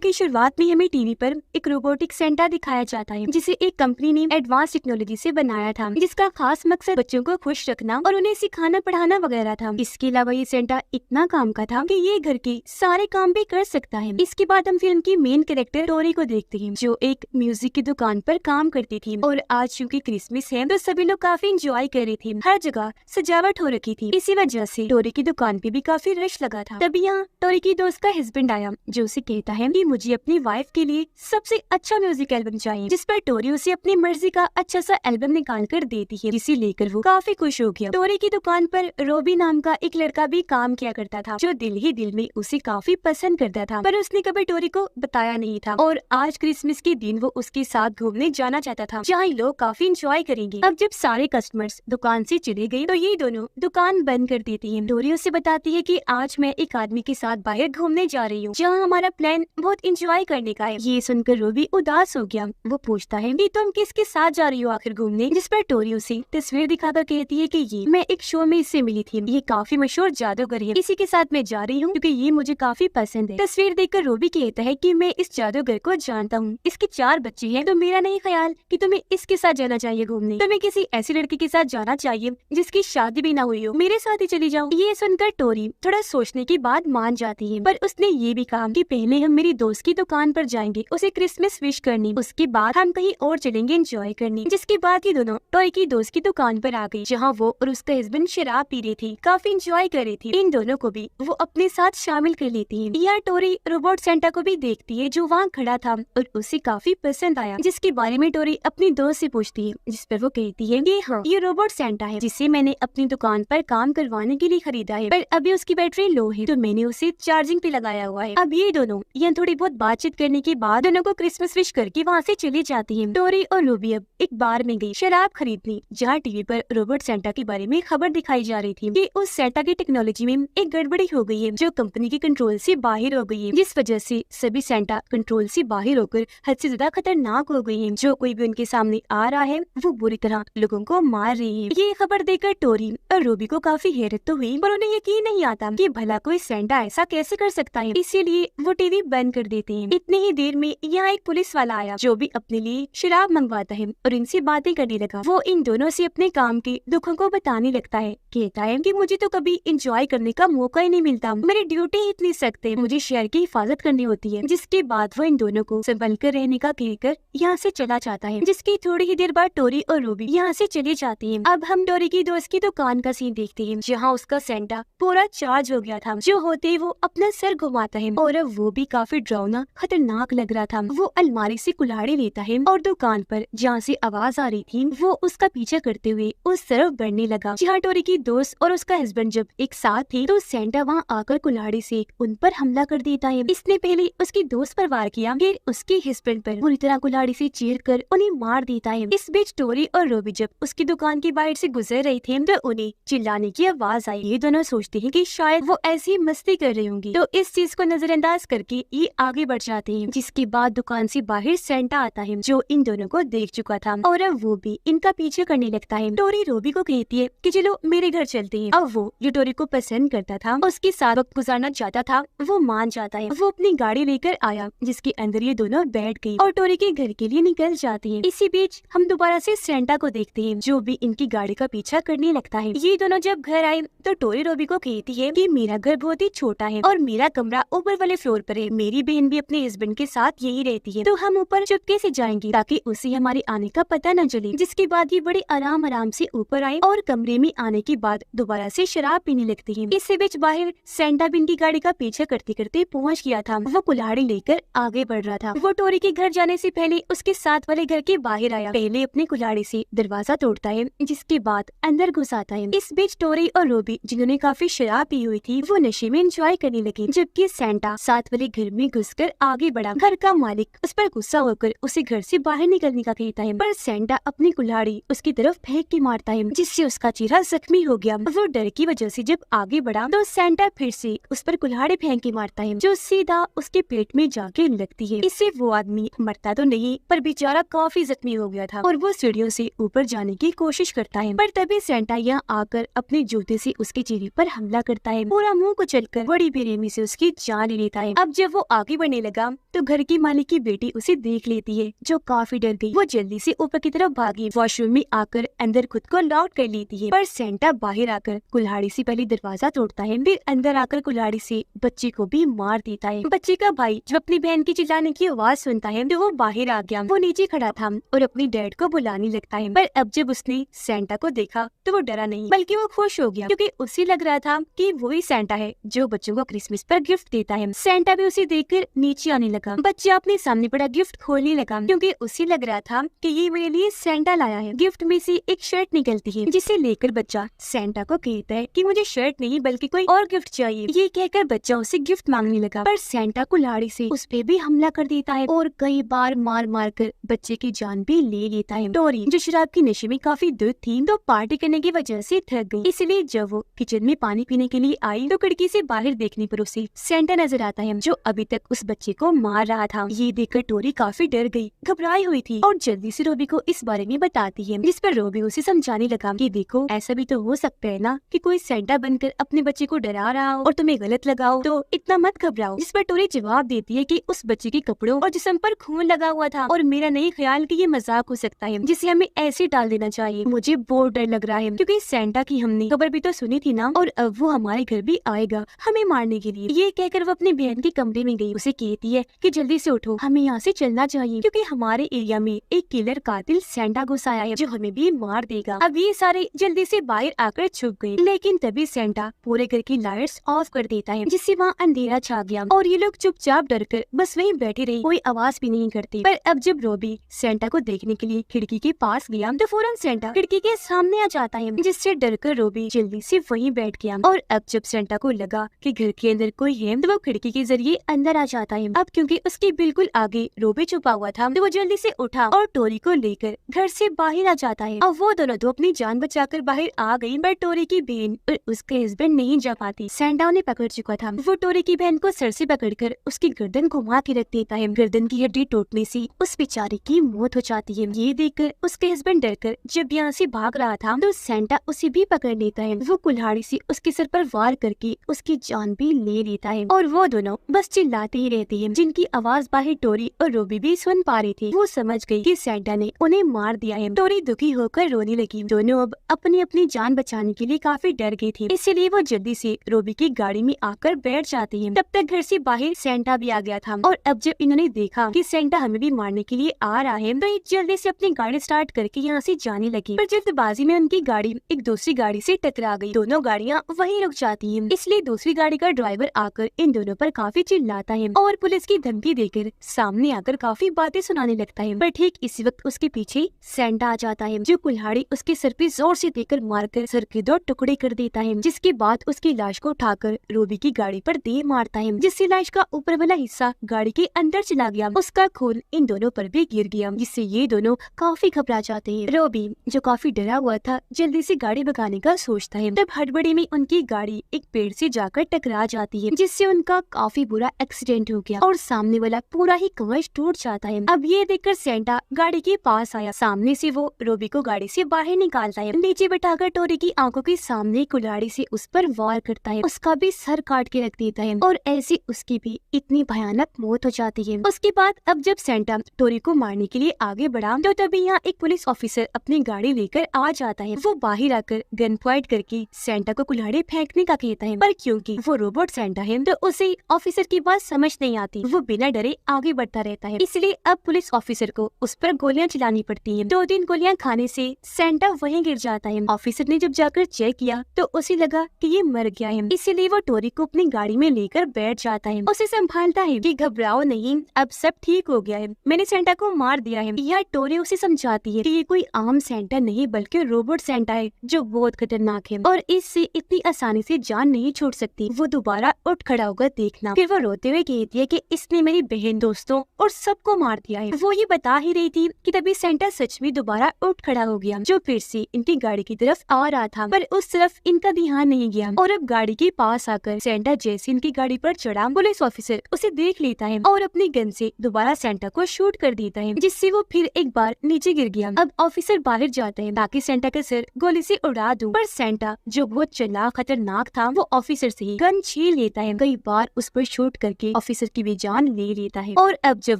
की शुरुआत में हमें टीवी पर एक रोबोटिक सेंटा दिखाया जाता है जिसे एक कंपनी ने एडवांस टेक्नोलॉजी से बनाया था, जिसका खास मकसद बच्चों को खुश रखना और उन्हें सिखाना पढ़ाना वगैरह था। इसके अलावा ये सेंटा इतना काम का था कि ये घर के सारे काम भी कर सकता है। इसके बाद हम फिल्म की मेन कैरेक्टर टोरी को देखते हैं, जो एक म्यूजिक की दुकान पर काम करती थी। और आज चूंकि क्रिसमस है तो सभी लोग काफी इंजॉय कर रहे थे, हर जगह सजावट हो रखी थी। इसी वजह से टोरी की दुकान पे भी काफी रश लगा था। तभी यहाँ टोरी की दोस्त का हस्बैंड आया, जो उसे कहता है कि मुझे अपनी वाइफ के लिए सबसे अच्छा म्यूजिक एल्बम चाहिए, जिस पर टोरी उसे अपनी मर्जी का अच्छा सा एल्बम निकाल कर देती है, जिसे लेकर वो काफी खुश हो गया। टोरी की दुकान पर रोबी नाम का एक लड़का भी काम किया करता था, जो दिल ही दिल में उसे काफी पसंद करता था, पर उसने कभी टोरी को बताया नहीं था। और आज क्रिसमस के दिन वो उसके साथ घूमने जाना चाहता था, जहाँ लोग काफी इंजॉय करेंगे। अब जब सारे कस्टमर्स दुकान से चले गए तो ये दोनों दुकान बंद कर देती है। टोरी उसे बताती है कि आज मैं एक आदमी के साथ बाहर घूमने जा रही हूँ, जहाँ हमारा प्लान बहुत इंजॉय करने का है। ये सुनकर रोबी उदास हो गया। वो पूछता है कि तुम किसके साथ जा रही हो आखिर घूमने, जिस पर टोरी उसे तस्वीर दिखाकर कहती है कि ये मैं एक शो में इससे मिली थी, ये काफी मशहूर जादूगर है, इसी के साथ मैं जा रही हूँ क्योंकि ये मुझे काफी पसंद है। तस्वीर देखकर रोबी कहता है कि मैं इस जादूगर को जानता हूँ, इसके 4 बच्चे हैं, तो मेरा नहीं ख्याल कि तुम्हें इसके साथ जाना चाहिए घूमने। तुम्हें किसी ऐसी लड़की के साथ जाना चाहिए जिसकी शादी भी ना हुई हो, मेरे साथ ही चली जाओ। ये सुनकर टोरी थोड़ा सोचने के बाद मान जाती है, पर उसने ये भी कहा कि पहले हम मेरी दोस्त की दुकान पर जाएंगे उसे क्रिसमस विश करनी, उसके बाद हम कहीं और चलेंगे एंजॉय करने। जिसके बाद ये दोनों टोरी की दोस्त की दुकान पर आ गई, जहाँ वो और उसका हस्बैंड शराब पी रही थी, काफी एंजॉय कर रही थी। इन दोनों को भी वो अपने साथ शामिल कर लेती है। यह टोरी रोबोट सेंटा को भी देखती है, जो वहाँ खड़ा था और उसे काफी पसंद आया, जिसके बारे में टोरी अपनी दोस्त से पूछती है, जिस पर वो कहती है कि हाँ, ये रोबोट सेंटा है, जिसे मैंने अपनी दुकान पर काम करवाने के लिए खरीदा है, पर अभी उसकी बैटरी लो है तो मैंने उसे चार्जिंग पे लगाया हुआ है। अब ये दोनों यहाँ थोड़ी बहुत बातचीत करने के बाद दोनों को क्रिसमस विश करके वहाँ से चली जाती है। टोरी और रूबी अब एक बार में गई शराब खरीदने, जहाँ टीवी पर रोबोट सेंटा के बारे में खबर दिखाई जा रही थी कि उस सेंटा की टेक्नोलॉजी में एक गड़बड़ी हो गई है, जो कंपनी के कंट्रोल से बाहर हो गई है, जिस वजह से सभी सेंटा कंट्रोल से बाहर होकर हद से ज्यादा खतरनाक हो गई है। जो कोई भी उनके सामने आ रहा है वो बुरी तरह लोगों को मार रही है। ये खबर देखकर टोरी और रूबी को काफी हैरत तो हुई, पर उन्हें यकीन नहीं आता कि भला कोई सेंटा ऐसा कैसे कर सकता है, इसीलिए वो टीवी बंद कर देते हैं। इतनी ही देर में यहाँ एक पुलिस वाला आया, जो भी अपने लिए शराब मंगवाता है और इनसे बातें करने लगा। वो इन दोनों से अपने काम के दुखों को बताने लगता है, कहता है कि मुझे तो कभी एंजॉय करने का मौका ही नहीं मिलता, मेरी ड्यूटी ही इतनी सख्त है, मुझे शहर की हिफाजत करनी होती है। जिसके बाद वो इन दोनों को संभल कर रहने का कहकर यहाँ से चला जाता है। जिसकी थोड़ी ही देर बाद टोरी और रूबी यहाँ से चली जाती है। अब हम टोरी की दोस्त की दुकान का सीन देखते हैं, जहाँ उसका सेंटा पूरा चार्ज हो गया था, जो होते ही वो अपना सर घुमाता है और अब वो भी काफी डरावना खतरनाक लग रहा था। वो अलमारी से कुल्हाड़ी लेता है और दुकान पर जहाँ से आवाज आ रही थी वो उसका पीछा करते हुए उस तरफ बढ़ने लगा। जहाँ टोरी की दोस्त और उसका हस्बैंड जब एक साथ थे तो सेंटा वहाँ आकर कुल्हाड़ी से उन पर हमला कर देता है। इसने पहले उसकी दोस्त पर वार किया, फिर उसके हस्बैंड पर बुरी तरह कुल्हाड़ी से चीर कर उन्हें मार देता है। इस बीच टोरी और रूबी जब उसकी दुकान की बाहर से गुजर रहे थे तो उन्हें चिल्लाने की आवाज आई। ये दोनों सोचते हैं कि शायद वो ऐसी मस्ती कर रही होंगी, तो इस चीज को नजरअंदाज करके ये आगे बढ़ जाते हैं। जिसके बाद दुकान से बाहर सेंटा आता है, जो इन दोनों को देख चुका था और अब वो भी इनका पीछे करने लगता है। टोरी रूबी को कहती है कि चलो मेरे घर चलते हैं। अब वो जो टोरी को पसंद करता था, उसके साथ वक्त गुजारना चाहता था, वो मान जाता है। वो अपनी गाड़ी लेकर आया, जिसके अंदर ये दोनों बैठ गई और टोरी के घर के लिए निकल जाती है। इसी बीच हम दोबारा से सेंटा को देखते हैं, जो भी इनकी गाड़ी का पीछा करने लगता है। ये दोनों जब घर आए तो टोरी रूबी को कहती है कि मेरा घर बहुत ही छोटा है और मेरा कमरा ऊपर वाले फ्लोर पर है, मेरी बहन भी अपने हस्बैंड के साथ यही रहती है, तो हम ऊपर चुपके से जाएंगे ताकि उसे हमारे आने का पता न चले। जिसके बाद ये बड़े आराम से ऊपर आए और कमरे में आने के बाद दोबारा से शराब पीने लगती है। इसी बीच बाहर सेंटा भी इनकी गाड़ी का पीछा करते करते पहुँच गया था। वो कुल्हाड़ी लेकर आगे बढ़ रहा था। वो टोरी के घर जाने से पहले उसके साथ वाले घर के बाहर आया, पहले अपनी कुल्हाड़ी से दरवाजा तोड़ता है, जिसके बाद अंदर घुस आता है। इस बीच टोरी और रूबी, जिन्होंने काफी शराब पी हुई थी, वो नशे में एंजॉय करने लगे, जबकि सेंटा साथ वाले घर में घुसकर आगे बढ़ा। घर का मालिक उस पर गुस्सा होकर उसे घर से बाहर निकलने का कहता है, पर सेंटा अपनी कुल्हाड़ी उसकी तरफ फेंक के मारता है, जिससे उसका चेहरा जख्मी हो गया। वो डर की वजह से जब आगे बढ़ा तो सेंटा फिर से उस पर कुल्हाड़ी फेंक के मारता है, जो सीधा उसके पेट में जाके लगती है। इससे वो आदमी मरता तो नहीं, पर बेचारा काफी जख्मी हो गया था और वो सीढ़ियों से ऊपर जाने की कोशिश करता है। पर तभी सेंटा यहाँ आकर अपने जूते से उसके चेहरे पर हमला करता है, पूरा मुंह कुचलकर बड़ी बेरहमी से उसकी जान ले लेता है। अब जब वो आगे आगे बढ़ने लगा तो घर की मालिक की बेटी उसे देख लेती है, जो काफी डर गई। वो जल्दी से ऊपर की तरफ भागी, वॉशरूम में आकर अंदर खुद को लॉक कर लेती है। पर सेंटा बाहर आकर कुल्हाड़ी से पहले दरवाजा तोड़ता है, फिर अंदर आकर कुल्हाड़ी से बच्चे को भी मार देता है। बच्चे का भाई जब अपनी बहन की चिल्लाने की आवाज सुनता है तो वो बाहर आ गया। वो नीचे खड़ा था और अपनी डैड को बुलाने लगता है, पर अब जब उसने सेंटा को देखा तो वो डरा नहीं, बल्कि वो खुश हो गया, क्योंकि उसे लग रहा था कि वही सेंटा है जो बच्चों को क्रिसमस पर गिफ्ट देता है। सेंटा भी उसे देखकर नीचे आने लगा। बच्चा अपने सामने पड़ा गिफ्ट खोलने लगा, क्योंकि उसे लग रहा था कि ये मेरे लिए सेंटा लाया है। गिफ्ट में से एक शर्ट निकलती है, जिसे लेकर बच्चा सेंटा को कहता है कि मुझे शर्ट नहीं बल्कि कोई और गिफ्ट चाहिए। ये कहकर बच्चा उसे गिफ्ट मांगने लगा, पर सेंटा कुल्हाड़ी से उस पे भी हमला कर देता है और कई बार मार मार कर बच्चे की जान भी ले लेता है। टोरी जो शराब की नशे में काफी दूर थी, तो पार्टी करने की वजह से थक गई, इसलिए जब वो किचन में पानी पीने के लिए आई तो खिड़की से बाहर देखने पर उसे सेंटा नजर आता है, जो अभी तक उस बच्चे को मार रहा था। ये देखकर टोरी काफी डर गई, घबराई हुई थी और जल्दी से रोबी को इस बारे में बताती है, जिस पर रोबी उसे समझाने लगा कि देखो ऐसा भी तो हो सकता है ना कि कोई सेंटा बनकर अपने बच्चे को डरा रहा हो और तुम्हें गलत लगाओ, तो इतना मत घबराओ। जिस पर टोरी जवाब देती है कि उस बच्चे के कपड़ों और जिस्म पर खून लगा हुआ था और मेरा नहीं ख्याल कि ये मजाक हो सकता है, जिसे हमें ऐसे डाल देना चाहिए। मुझे बहुत डर लग रहा है, क्योंकि सेंटा की हमने खबर भी तो सुनी थी ना, और अब वो हमारे घर भी आएगा हमें मारने के लिए। ये कहकर वो अपनी बहन के कमरे में गई, उसे कहती है कि जल्दी से उठो, हमें यहाँ से चलना चाहिए, क्योंकि हमारे एरिया में एक किलर कातिल सेंटा घुस आया है जो हमें भी मार देगा। अब ये सारे जल्दी से बाहर आकर छुप गए, लेकिन तभी सेंटा पूरे घर की लाइट्स ऑफ कर देता है, जिससे वहाँ अंधेरा छा गया और ये लोग चुपचाप डरकर बस वहीं बैठे रहे, कोई आवाज भी नहीं करते। पर अब जब रोबी सेंटा को देखने के लिए खिड़की के पास गया तो फौरन सेंटा खिड़की के सामने आ जाता है, जिससे डरकर रोबी जल्दी से वहीं बैठ गया। और अब जब सेंटा को लगा कि घर के अंदर कोई है तो वो खिड़की के जरिए अंदर आ जाता है। अब क्योंकि उसके बिल्कुल आगे रोबी छुपा हुआ था तो वो जल्दी से उठा और टोरी को लेकर घर से बाहर आ जाता है। अब वो दोनों तो अपनी जान बचाकर बाहर आ गई, पर टोरी की बहन और उसके हस्बैंड नहीं जा पाती। सेंटा उन्हें पकड़ चुका था। वो टोरी की बहन को सर से पकड़कर उसकी गर्दन घुमा के रख देता है। गर्दन की हड्डी टूटने से उस बेचारी की मौत हो जाती है। ये देखकर उसके हस्बैंड डरकर जब यहाँ से भाग रहा था तो सेंटा उसे भी पकड़ लेता है। वो कुल्हाड़ी से उसके सर पर वार करके उसकी जान भी ले लेता है और वो दोनों बस चिल्लाते ही रहती है, जिनकी आवाज बाहर टोरी और रोबी भी सुन पा रही थी। वो समझ गई कि सेंटा ने उन्हें मार दिया है। टोरी दुखी होकर रोने लगी। दोनों अब अपनी अपनी जान बचाने के लिए काफी डर गई थी, इसलिए वो जल्दी से रोबी की गाड़ी में आकर बैठ जाती है। तब तक घर से बाहर सेंटा भी आ गया था और अब जब इन्होंने देखा कि सेंटा हमें भी मारने के लिए आ रहा है तो ये जल्दी से अपनी गाड़ी स्टार्ट करके यहाँ से जाने लगी। पर जल्दबाजी में उनकी गाड़ी एक दूसरी गाड़ी से टकरा गई। दोनों गाड़ियाँ वहीं रुक जाती हैं, इसलिए दूसरी गाड़ी का ड्राइवर आकर इन दोनों पर काफी चिल्लाता है और पुलिस की धमकी देकर सामने आकर काफी बातें सुनाने लगता है। पर ठीक इसी वक्त उसके पीछे सेंटा आ जाता है, जो कुल्हाड़ी उसके सर पे जोर से देकर मारकर सर के 2 टुकड़े कर देता है, जिसके बाद उसकी लाश को उठाकर रोबी की गाड़ी पर दे मारता है, जिससे लाश का ऊपर वाला हिस्सा गाड़ी के अंदर चला गया। उसका खून इन दोनों पर भी गिर गया, जिससे ये दोनों काफी घबरा जाते हैं। रोबी जो काफी डरा हुआ था जल्दी से गाड़ी भगाने का सोचता है। तब हड़बड़ी में उनकी गाड़ी एक पेड़ से जाकर टकरा जाती है, जिससे उनका काफी बुरा एक्सीडेंट हो गया और सामने वाला पूरा ही कवच टूट जाता है। अब ये देखकर सेंटा गाड़ी के पास आया। सामने से वो रोबी को गाड़ी से बाहर निकालता है, नीचे बैठाकर टोरी की आंखों के सामने कुल्हाड़ी से उस पर वार करता है, उसका भी सर काट के रख देता है और ऐसी उसकी भी इतनी भयानक मौत हो जाती है। उसके बाद अब जब सेंटा टोरी को मारने के लिए आगे बढ़ा तो तभी यहाँ एक पुलिस ऑफिसर अपनी गाड़ी लेकर आ जाता है। वो बाहर आकर गन पॉइंट करके सेंटा को कुल्हाड़ी फेंकने का कहता है, पर क्योंकि वो रोबोट सेंटा है तो उसे ऑफिसर की बात समझ नहीं आती। वो बिना डरे आगे बढ़ता रहता है, इसलिए अब पुलिस ऑफिसर को उस पर गोलियां चलानी पड़ती हैं। 2-3 गोलियां खाने से सेंटा वहीं गिर जाता है। ऑफिसर ने जब जाकर चेक किया तो उसे लगा कि ये मर गया है, इसीलिए वो टोरी को अपनी गाड़ी में लेकर बैठ जाता है। उसे संभालता है कि घबराओ नहीं, अब सब ठीक हो गया है, मैंने सेंटा को मार दिया है। यह टोरी उसे समझाती है कि ये कोई आम सेंटा नहीं बल्कि रोबोट सेंटा है जो बहुत खतरनाक है और इससे इतनी आसानी से जान नहीं छोड़ सकती। वो दोबारा उठ खड़ा होकर देखना। फिर वो रोते हुए कहती है कि इसने मेरी बहन, दोस्तों और सबको मार दिया है। वो ये बता ही रही थी कि तभी सेंटा सच में दोबारा उठ खड़ा हो गया, जो फिर से इनकी गाड़ी की तरफ आ रहा था, पर उस तरफ इनका ध्यान नहीं गया। और अब गाड़ी के पास आकर सेंटा जैसे इनकी गाड़ी पर चढ़ा, पुलिस ऑफिसर उसे देख लेता है और अपनी गन से दोबारा सेंटा को शूट कर देता है, जिससे वो फिर एक बार नीचे गिर गया। अब ऑफिसर बाहर जाता है ताकि सेंटा का सिर गोली से उड़ा दूं, पर सेंटा जो बहुत चालाक खतरनाक था वो ऑफिसर से ही गन छीन लेता है। कई बार उस पर शूट करके ऑफिसर की भी जान ले लेता है। और अब जब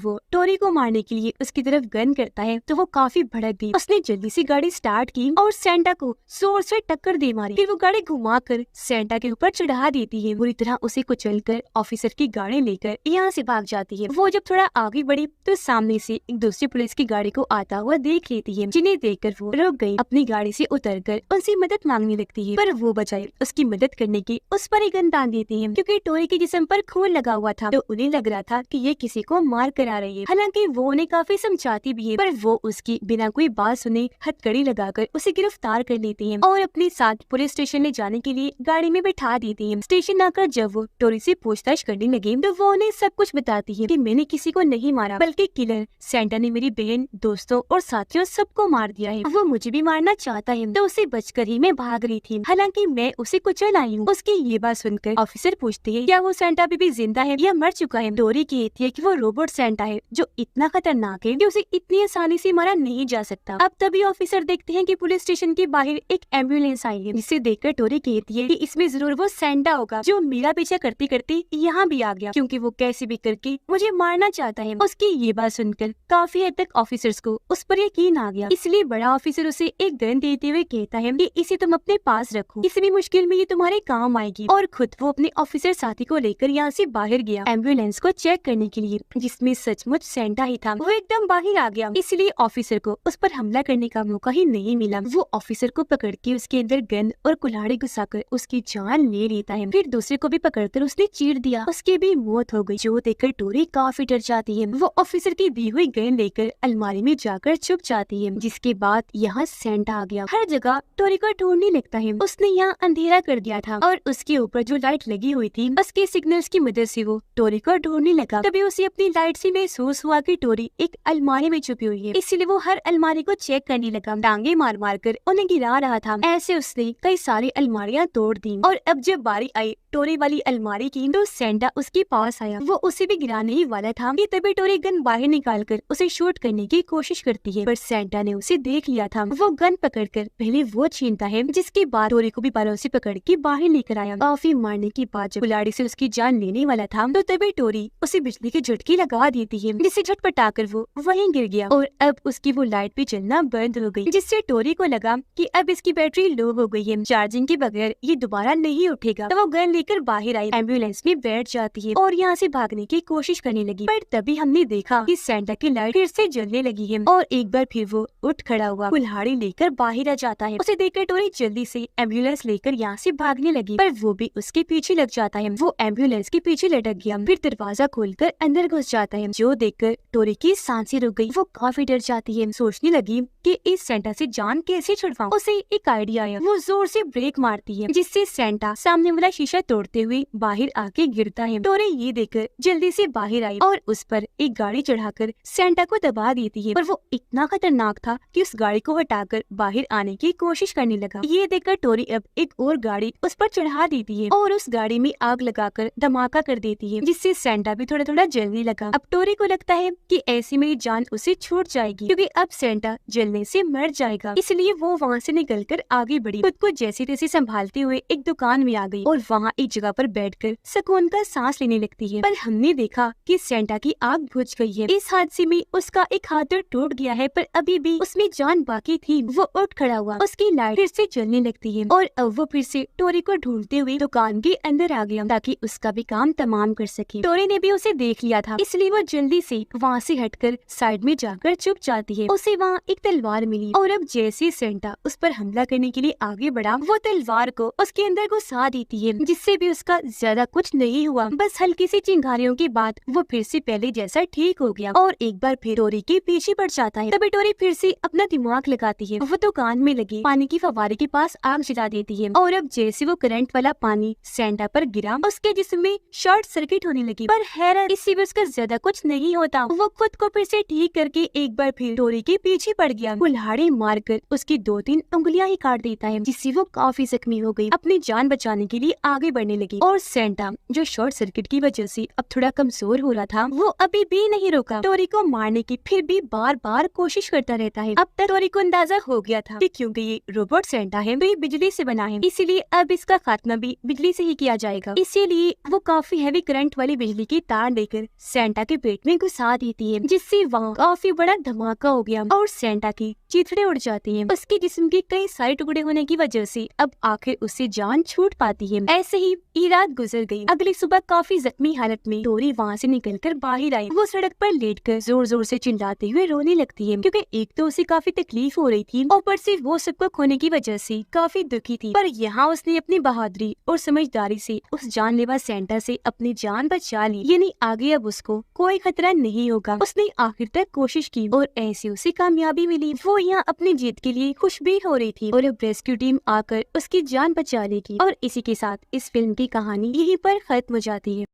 वो टोरी को मारने के लिए उसकी तरफ गन करता है तो वो काफी भड़क गई। उसने जल्दी से गाड़ी स्टार्ट की और सेंटा को जोर से टक्कर दे मारी। फिर वो गाड़ी घुमाकर सेंटा के ऊपर चढ़ा देती है। बुरी तरह उसे कुचलकर ऑफिसर की गाड़ी लेकर यहाँ से भाग जाती है। वो जब थोड़ा आगे बढ़ी तो सामने से एक दूसरी पुलिस की गाड़ी को आता हुआ देख लेती है, जिन्हें देखकर वो रुक गई। अपनी गाड़ी से उतरकर उनसे मदद मांगने लगती है, पर वो बचाए उसकी मदद करने की उस पर ही गन तान देती है, क्योंकि टोरी के जिस्म पर खून लगा हुआ था तो उन्हें लग रहा था कि ये किसी को मार कर आ रही है। हालांकि वो उन्हें काफी समझाती भी है, पर वो उसकी बिना कोई बात सुने हथकड़ी लगाकर उसे गिरफ्तार कर लेती है और अपने साथ पुलिस स्टेशन ले जाने के लिए गाड़ी में बैठा देती है। स्टेशन आकर जब वो टोरी से पूछताछ करने लगी तो वो उन्हें सब कुछ बताती है कि मैंने किसी को नहीं मारा, बल्कि किलर सेंटा ने मेरी बहन, दोस्तों और साथियों सबको मार दिया है। वो मुझे भी मारना चाहता है तो उसे बचकर ही मैं भाग रही थी, हालांकि मैं उसे कुचल आई हूँ। उसकी ये बात सुनकर ऑफिसर पूछते हैं क्या वो सेंटा अभी भी जिंदा है या मर चुका है। टोरी कहती है कि वो रोबोट सेंटा है जो इतना खतरनाक है कि उसे इतनी आसानी से मारा नहीं जा सकता। अब तभी ऑफिसर देखते हैं कि पुलिस स्टेशन के बाहर एक एम्बुलेंस आई है, जिसे देखकर टोरी कहती है कि इसमें जरूर वो सेंटा होगा जो मेरा पीछा करते करते यहाँ भी आ गया, क्योंकि वो कैसे भी करके मुझे मारना चाहता है। उसकी ये बात सुनकर काफी हद तक ऑफिसर्स को उस पर यकीन आ गया, इसलिए बड़ा ऑफिसर उसे एक गन देते हुए कहता है कि इसे तुम अपने पास रखो, किसी भी मुश्किल में ये तुम्हारे काम आएगी। और खुद वो अपने ऑफिसर साथी को लेकर यहाँ से बाहर गया एम्बुलेंस को चेक करने के लिए, जिसमें सचमुच सेंटा ही था। वो एकदम बाहर आ गया, इसलिए ऑफिसर को उस पर हमला करने का मौका ही नहीं मिला। वो ऑफिसर को पकड़ के उसके अंदर गन और कुल्हाड़ी घुसाकर उसकी जान ले लेता है। फिर दूसरे को भी पकड़कर उसने चीर दिया, उसकी भी मौत हो गई, जो देखकर टोरी काफी डर जाती है। वो ऑफिसर की दी हुई गन लेकर अलमारी में जाकर छुप जाती है, जिसके बाद यहाँ सेंटा आ गया। हर जगह टोरी को ढूंढने लगता है। उसने यहाँ अंधेरा कर दिया था और उसके ऊपर जो लाइट लगी हुई थी उसके सिग्नल्स की मदद से वो टोरी को ढूंढने लगा। तभी उसे अपनी लाइट से महसूस हुआ कि टोरी एक अलमारी में छुपी हुई है, इसलिए वो हर अलमारी को चेक करने लगा, टांगे मार मार कर उन्हें गिरा रहा था। ऐसे उसने कई सारी अलमारियां तोड़ दी और अब जब बारी आई टोरी वाली अलमारी की तो सेंटा उसके पास आया। वो उसे भी गिराने ही वाला था कि तभी टोरी गन बाहर निकालकर उसे शूट करने की कोशिश करती है, पर सेंटा ने उसे देख लिया था। वो गन पकड़कर पहले वो छीनता है, जिसके बाद टोरी को भी बालों से पकड़ के बाहर लेकर आया। काफी मारने के बाद जब कुल्हाड़ी से उसकी जान लेने वाला था तो तभी टोरी उसे बिजली के झटके लगा देती है, जिससे झटपटाकर वो वहीं गिर गया और अब उसकी वो लाइट भी चलना बंद हो गई, जिससे टोरी को लगा कि अब इसकी बैटरी लो हो गई है, चार्जिंग के बगैर ये दोबारा नहीं उठेगा। तो वो गन लेकर बाहर आई, एम्बुलेंस में बैठ जाती है और यहाँ से भागने की कोशिश करने लगी। पर तभी हमने देखा कि सेंटा की लाइट फिर से जलने लगी है और एक बार फिर वो उठ खड़ा हुआ, कुल्हाड़ी लेकर बाहर आ जाता है। उसे देखकर टोरी जल्दी से एम्बुलेंस लेकर यहाँ से भागने लगी, पर वो भी उसके पीछे लग जाता है। वो एम्बुलेंस के पीछे लटक गया, फिर दरवाजा खोलकर अंदर घुस जाता है, जो देखकर टोरी की सांसें रुक गई। वो काफी डर जाती है, सोचने लगी कि इस सेंटा से जान कैसे छुड़वाऊं। उसे एक आइडिया आया, वो जोर से ब्रेक मारती है, जिससे सेंटा सामने वाला शीशा तोड़ते हुए बाहर आके गिरता है। टोरी ये देखकर जल्दी से बाहर आई और उस पर एक गाड़ी चढ़ाकर सेंटा को दबा देती है, पर वो इतना खतरनाक था कि उस गाड़ी को हटाकर बाहर आने की कोशिश करने लगा। ये देखकर टोरी अब एक और गाड़ी उस पर चढ़ा देती है और उस गाड़ी में आग लगाकर धमाका कर देती है, जिससे सेंटा भी थोड़ा थोड़ा जलने लगा। अब टोरी को लगता है कि ऐसी में जान उसे छूट जाएगी, क्योंकि अब सेंटा जलने से मर जाएगा। इसलिए वो वहाँ से निकलकर आगे बढ़ी, खुद को जैसे तैसे संभालते हुए एक दुकान में आ गई और वहाँ एक जगह पर बैठकर सुकून का सांस लेने लगती है। पर हमने देखा कि सेंटा की आग बुझ गई है। इस हादसे में उसका एक हाथ तो टूट गया है, पर अभी भी उसमें जान बाकी थी। वो उठ खड़ा हुआ, उसकी लाइट फिर से जलने लगती है और अब वो फिर से टोरी को ढूंढते हुए दुकान के अंदर आ गया, ताकि उसका भी काम तमाम कर सके। टोरी ने भी उसे देख लिया था, इसलिए वो जल्दी से वहाँ से हटकर साइड में जाकर चुप जाती है। उसे वहाँ एक तलवार मिली और अब जैसे सेंटा उस पर हमला करने के लिए आगे बढ़ा, वो तलवार को उसके अंदर घुसा देती है, जिससे भी उसका ज्यादा कुछ नहीं हुआ। बस हल्की सी चिंगारियों के बाद वो फिर से पहले जैसा ठीक हो गया और एक बार फिर टोरी के पीछे पड़ जाता है। तभी टोरी फिर से अपना दिमाग लगाती है। वो दुकान में लगे पानी की फव्वारे के पास आग जला देती है और अब जैसे वो करंट वाला पानी सेंटा पर गिरा, उसके जिस्म में शॉर्ट सर्किट होने लगी। पर हैरत, इससे भी उसका ज्यादा कुछ नहीं होता। वो खुद को फिर से ठीक करके एक बार फिर टोरी के पीछे पड़ गया। कुल्हाड़ी मारकर उसकी 2-3 उंगलियां ही काट देता है, जिससे वो काफी जख्मी हो गई। अपनी जान बचाने के लिए आगे बढ़ने लगी और सेंटा, जो शॉर्ट सर्किट की वजह से अब थोड़ा कमजोर हो रहा था, वो अभी भी नहीं रुका टोरी को मारने की, फिर भी बार बार कोशिश करता रहता है। अब तक टोरी को अंदाजा हो गया था कि क्योंकि ये रोबोट सेंटा है तो ये बिजली से बना है, इसीलिए अब इसका खात्मा भी बिजली से ही किया जाएगा। इसीलिए वो काफी हैवी करंट वाली बिजली की तार लेकर सेंटा के पेट में घुसा देती है, जिससे वहाँ काफी बड़ा धमाका हो गया और सेंटा की चीथड़े उड़ जाती हैं। उसके जिस्म के कई सारे टुकड़े होने की वजह से अब आखिर उससे जान छूट पाती है। ऐसे ही ये रात गुजर गई। अगली सुबह काफी जख्मी हालत में टोरी वहाँ से निकलकर बाहर आई। वो सड़क पर लेटकर जोर जोर से चिल्लाते हुए रोने लगती है, क्योंकि एक तो उसे काफी तकलीफ हो रही थी, ऊपर से वो सबको खोने की वजह से काफी दुखी थी। पर यहाँ उसने अपनी बहादुरी और समझदारी से उस जानलेवा सेंटा से अपनी जान बचा ली, यानी आगे अब उसको कोई खतरा नहीं होगा। उसने आखिर तक कोशिश की और ऐसे उसे कामयाबी मिली। वो यहाँ अपनी जीत के लिए खुश भी हो रही थी और अब रेस्क्यू टीम आकर उसकी जान बचा लेगी। और इसी के साथ इस फिल्म की कहानी यहीं पर खत्म हो जाती है।